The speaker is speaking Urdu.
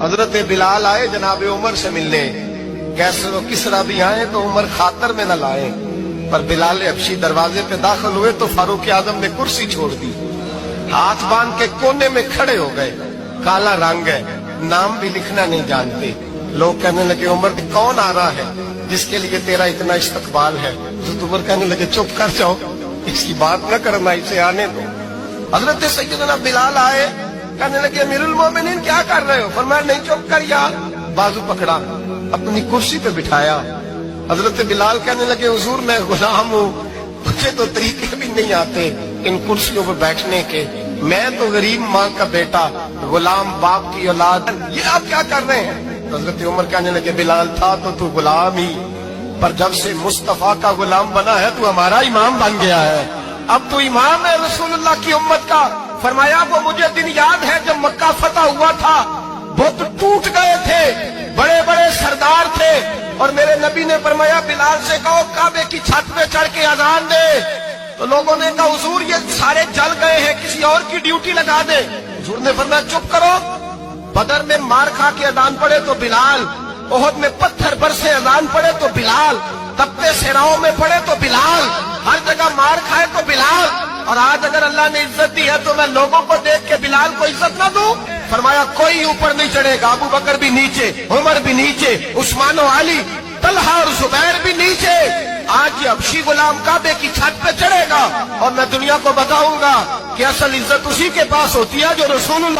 حضرت بلال آئے جناب عمر سے ملنے، کیسے وہ کسرا بھی آئے تو عمر خاطر میں نہ لائے، پر بلال حبشی دروازے پہ داخل ہوئے تو فاروق اعظم نے کرسی چھوڑ دی، ہاتھ باندھ کے کونے میں کھڑے ہو گئے۔ کالا رنگ ہے، نام بھی لکھنا نہیں جانتے۔ لوگ کہنے لگے عمر کون آ رہا ہے جس کے لیے تیرا اتنا استقبال ہے؟ حضرت عمر کہنے لگے چپ کر جاؤ، اس کی بات نہ کرنا، اسے آنے دو۔ حضرت سیدنا بلال آئے، کہنے لگے امیر المومنین کیا کر رہے ہو؟ فرمایا نہیں چپ کر یار، بازو پکڑا، اپنی کرسی پہ بٹھایا۔ حضرت بلال کہنے لگے حضور میں غلام ہوں، مجھے تو طریقے بھی نہیں آتے ان کرسیوں پہ بیٹھنے کے، میں تو غریب ماں کا بیٹا، غلام باپ کی اولاد، یہ آپ کیا کر رہے ہیں؟ حضرت عمر کہنے لگے بلال تھا تو غلام ہی، پر جب سے مصطفیٰ کا غلام بنا ہے تو ہمارا امام بن گیا ہے، اب تو امام ہے رسول اللہ کی امت کا۔ فرمایا وہ مجھے دن یاد ہے جب مکہ فتح ہوا تھا، بت ٹوٹ گئے تھے، بڑے بڑے سردار تھے، اور میرے نبی نے فرمایا بلال سے کہو کعبے کی چھت پہ چڑھ کے اذان دے، تو لوگوں نے کہا حضور یہ سارے جل گئے ہیں، کسی اور کی ڈیوٹی لگا دے۔ حضور نے فرمایا چپ کرو، بدر میں مار کھا کے اذان پڑے تو بلال، احد میں پتھر برسے اذان پڑے تو بلال، تپتے صحراؤں میں پڑے تو بلال، ہر جگہ مار کھائے تو بلال، اور آج اگر اللہ نے عزت دی ہے تو میں لوگوں کو دیکھ کے بلال کو عزت نہ دوں؟ فرمایا کوئی اوپر نہیں چڑھے گا، ابو بکر بھی نیچے، عمر بھی نیچے، عثمان و علی، طلحہ اور زبیر بھی نیچے۔ آج یہ حبشی غلام کعبے کی چھت پہ چڑھے گا اور میں دنیا کو بتاؤں گا کہ اصل عزت اسی کے پاس ہوتی ہے جو رسول اللہ